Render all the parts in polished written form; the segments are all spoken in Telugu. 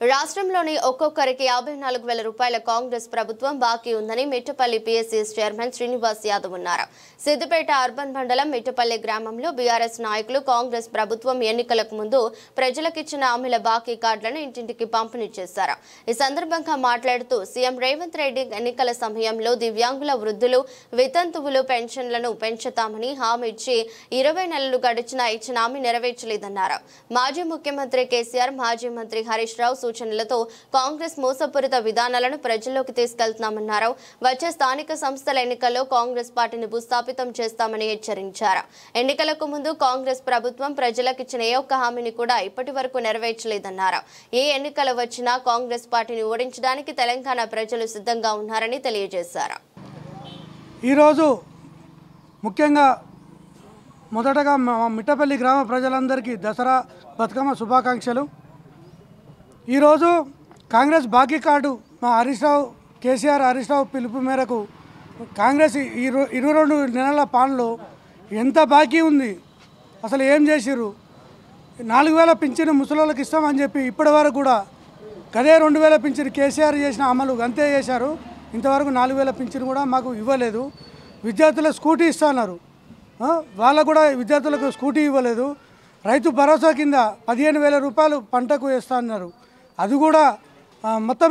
రాష్ట్రంలోని ఒక్కొక్కరికి 54,000 రూపాయల కాంగ్రెస్ ప్రభుత్వం బాకీ ఉందని మిట్టపల్లి పిఎస్సిఎస్ చైర్మన్ శ్రీనివాస్ యాదవ్ అన్నారు. సిద్దిపేట అర్బన్ మండలం మిట్టపల్లి గ్రామంలో బీఆర్ఎస్ నాయకులు కాంగ్రెస్ ప్రభుత్వం ఎన్నికలకు ముందు ప్రజలకిచ్చిన హామీల బాకీ కార్డులను ఇంటింటికి పంపిణీ చేశారు. ఈ సందర్భంగా మాట్లాడుతూ సీఎం రేవంత్ రెడ్డి ఎన్నికల సమయంలో దివ్యాంగుల వృద్ధులు వితంతువులు పెన్షన్లను పెంచుతామని హామీ ఇచ్చి 20 నెలలు గడిచినా ఇచ్చిన హామీ నెరవేర్చలేదన్నారు. మాజీ ముఖ్యమంత్రి కేసీఆర్, మాజీ మంత్రి హరీష్ రావు సూచనలతో కాంగ్రెస్ మోసపూరిత విధానాలను ప్రజల్లోకి తీసుకెళ్తున్నామన్నారు. వచ్చే స్థానిక సంస్థల ఎన్నికల్లో కాంగ్రెస్ పార్టీని భూస్థాపితం చేస్తామని హెచ్చరించారు. ఎన్నికలకు ముందు కాంగ్రెస్ ప్రభుత్వం ప్రజలకిచ్చిన ఏ ఒక్క హామీని కూడా ఇప్పటి వరకు నెరవేర్చలేదన్నారు. ఏ ఎన్నికలు వచ్చినా కాంగ్రెస్ పార్టీని ఓడించడానికి తెలంగాణ ప్రజలు సిద్ధంగా ఉన్నారని తెలియజేశారు. ఈరోజు ముఖ్యంగా మొదటగా మిట్టపల్లి గ్రామ ప్రజలందరికీ దసరా బతుకమ్మ శుభాకాంక్షలు. ఈరోజు కాంగ్రెస్ బాకీ కార్డు మా కేసీఆర్ హరీష్ రావు పిలుపు మేరకు కాంగ్రెస్ 22 నెలల పాలనలో ఎంత బాకీ ఉంది, అసలు ఏం చేసిర్రు? 4,000 పింఛను ముసలోళ్ళకి ఇస్తామని చెప్పి ఇప్పటి వరకు కూడా గదే 2,000 పింఛను కేసీఆర్ చేసిన అమలు అంతే చేశారు. ఇంతవరకు 4,000 పింఛను కూడా మాకు ఇవ్వలేదు. విద్యార్థులకు స్కూటీ ఇస్తున్నారు, వాళ్ళకు కూడా విద్యార్థులకు స్కూటీ ఇవ్వలేదు. రైతు భరోసా కింద 15,000 రూపాయలు పంటకు వేస్తా అన్నారు, అది కూడా మొత్తం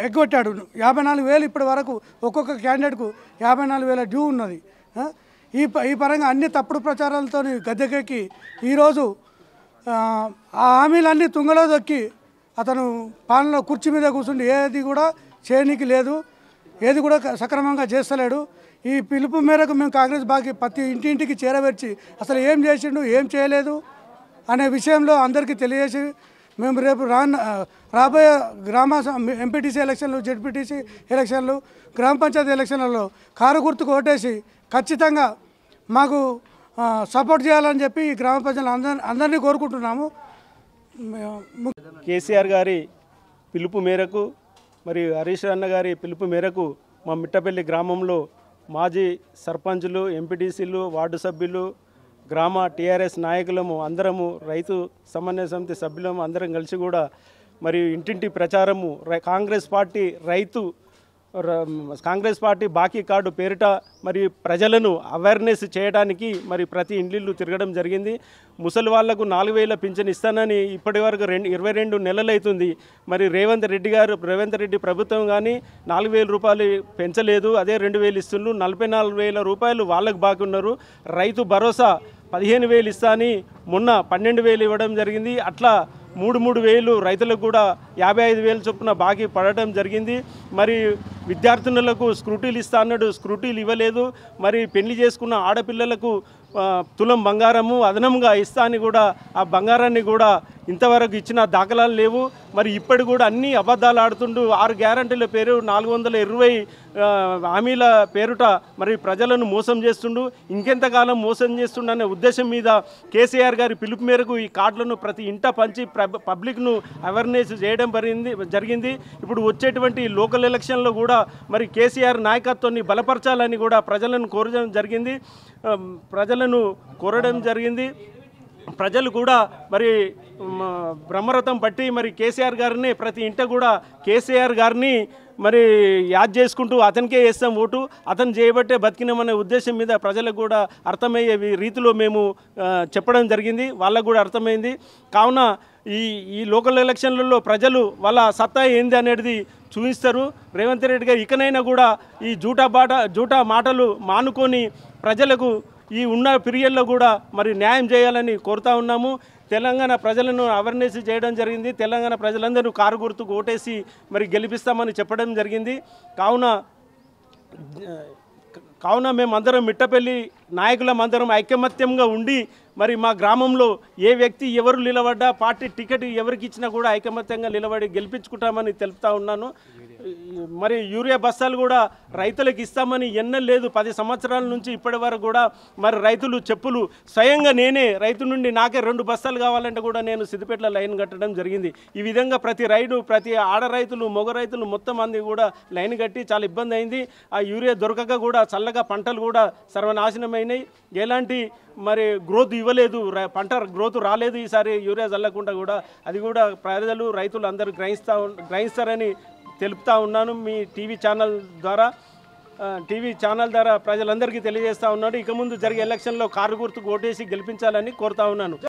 ఎగ్గొట్టాడు. 54,000 ఇప్పటి వరకు ఒక్కొక్క క్యాండిడేట్కు 54,000 డ్యూ ఉన్నది. ఈ పరంగా అన్ని తప్పుడు ప్రచారాలతో గద్దెకెక్కి ఈరోజు ఆ హామీలన్నీ తుంగలో దొక్కి అతను పాలనలో కుర్చీ మీద కూర్చుండి ఏది కూడా చేయనీకి లేదు, ఏది కూడా సక్రమంగా చేస్తలేడు. ఈ పిలుపు మేరకు మేము కాంగ్రెస్ బాకీ ప్రతి ఇంటింటికి చేరవేర్చి అసలు ఏం చేసిండు, ఏం చేయలేదు అనే విషయంలో అందరికీ తెలియజేసి మేము రేపు రాబోయే గ్రామ ఎంపీటీసీ ఎలక్షన్లు, జెడ్పీటీసీ ఎలక్షన్లు, గ్రామ పంచాయతీ ఎలక్షన్లలో కారు గుర్తుకు ఓటేసి ఖచ్చితంగా మాకు సపోర్ట్ చేయాలని చెప్పి ఈ గ్రామ ప్రజలు అందరినీ కోరుకుంటున్నాము. కేసీఆర్ గారి పిలుపు మేరకు మరియు హరీష్ అన్న గారి పిలుపు మేరకు మా మిట్టపల్లి గ్రామంలో మాజీ సర్పంచులు, ఎంపీటీసీలు, వార్డు సభ్యులు, గ్రామ టీఆర్ఎస్ నాయకులము అందరము, రైతు సమన్వయ సమితి సభ్యులము అందరం కలిసి కూడా మరియు ఇంటింటి ప్రచారము కాంగ్రెస్ పార్టీ బాకీ కార్డు పేరిట మరి ప్రజలను అవేర్నెస్ చేయడానికి మరి ప్రతి ఇండ్లు తిరగడం జరిగింది. ముసలి వాళ్లకు 4,000 పింఛన్ ఇస్తానని ఇప్పటి వరకు 22 నెలలు అవుతుంది. మరి రేవంత్ రెడ్డి ప్రభుత్వం కానీ 4,000 రూపాయలు పెంచలేదు, అదే 2,000 ఇస్తున్నారు. 44,000 రూపాయలు వాళ్ళకు బాకీ ఉన్నారు. రైతు భరోసా 15,000 ఇస్తా అని మొన్న 12,000 ఇవ్వడం జరిగింది. అట్లా 3,000 రైతులకు కూడా 55,000 చొప్పున బాకీ పడటం జరిగింది. మరి విద్యార్థినులకు స్కూటీలు ఇస్తా అన్నాడు, స్కూటీలు ఇవ్వలేదు. మరి పెళ్లి చేసుకున్న ఆడపిల్లలకు తులం బంగారము అదనంగా ఇస్తా అని కూడా ఆ బంగారాన్ని కూడా ఇంతవరకు ఇచ్చిన దాఖలాలు లేవు. మరి ఇప్పటి కూడా అన్ని అబద్ధాలు ఆడుతుండు. 6 గ్యారంటీల పేరు 420 హామీల పేరుట మరి ప్రజలను మోసం చేస్తుండు. ఇంకెంతకాలం మోసం చేస్తుండు అనే ఉద్దేశం మీద కేసీఆర్ గారి పిలుపు మేరకు ఈ కార్డులను ప్రతి ఇంట పంచి పబ్లిక్ను అవేర్నెస్ చేయడం జరిగింది. ఇప్పుడు వచ్చేటువంటి లోకల్ ఎలక్షన్లో కూడా మరి కేసీఆర్ నాయకత్వాన్ని బలపరచాలని కూడా ప్రజలను కోరడం జరిగింది. ప్రజలు కూడా మరి బ్రహ్మరథం పట్టి మరి కేసీఆర్ గారిని ప్రతి ఇంట కూడా కేసీఆర్ గారిని మరి యాద్ చేసుకుంటూ అతనికే వేస్తాం ఓటు, అతను చేయబట్టే బతికినామనే ఉద్దేశం మీద ప్రజలకు కూడా అర్థమయ్యే రీతిలో మేము చెప్పడం జరిగింది. వాళ్ళకు కూడా అర్థమైంది. కావున ఈ లోకల్ ఎలక్షన్లలో ప్రజలు వాళ్ళ సత్తా ఏంది అనేది చూపిస్తారు. రేవంత్ రెడ్డి గారు ఇకనైనా కూడా ఈ జూటా మాటలు మానుకొని ప్రజలకు ఈ ఉన్న పీరియడ్లో కూడా మరి న్యాయం చేయాలని కోరుతా ఉన్నాము. తెలంగాణ ప్రజలను అవేర్నెస్ చేయడం జరిగింది. తెలంగాణ ప్రజలందరూ కారు గుర్తుకు ఓటేసి మరి గెలిపిస్తామని చెప్పడం జరిగింది. కావున మేమందరం మిట్టపల్లి నాయకులమందరం ఐకమత్యంగా ఉండి మరి మా గ్రామంలో ఏ వ్యక్తి ఎవరు నిలబడ్డా పార్టీ టికెట్ ఎవరికి ఇచ్చినా కూడా ఐకమత్యంగా నిలబడి గెలిపించుకుంటామని తెలుపుతా ఉన్నాను. మరి యూరియా బస్తాలు కూడా రైతులకు ఇస్తామని ఎన్నలేదు 10 సంవత్సరాల నుంచి ఇప్పటి వరకు కూడా మరి రైతులు చెప్పులు స్వయంగా నేనే రైతు నుండి నాకే 2 బస్తాలు కావాలంటే కూడా నేను సిద్దిపేటలో లైన్ కట్టడం జరిగింది. ఈ విధంగా ప్రతి ఆడ రైతులు మగ రైతులు మొత్తం మంది కూడా లైన్ కట్టి చాలా ఇబ్బంది అయింది. ఆ యూరియా దొరకక కూడా చల్లగా పంటలు కూడా సర్వనాశనమైనాయి. ఎలాంటి మరి గ్రోత్ ఇవ్వలేదు, పంట గ్రోత్ రాలేదు ఈసారి యూరియా చల్లకుండా కూడా. అది కూడా ప్రజలు రైతులు అందరూ గ్రహిస్తారని తెలుపుతా ఉన్నాను. మీ టీవీ ఛానల్ ద్వారా ప్రజలందరికీ తెలియజేస్తూ ఉన్నాడు. ఇక ముందు జరిగే ఎలక్షన్లో కారు గుర్తుకు ఓటేసి గెలిపించాలని కోరుతా ఉన్నాను.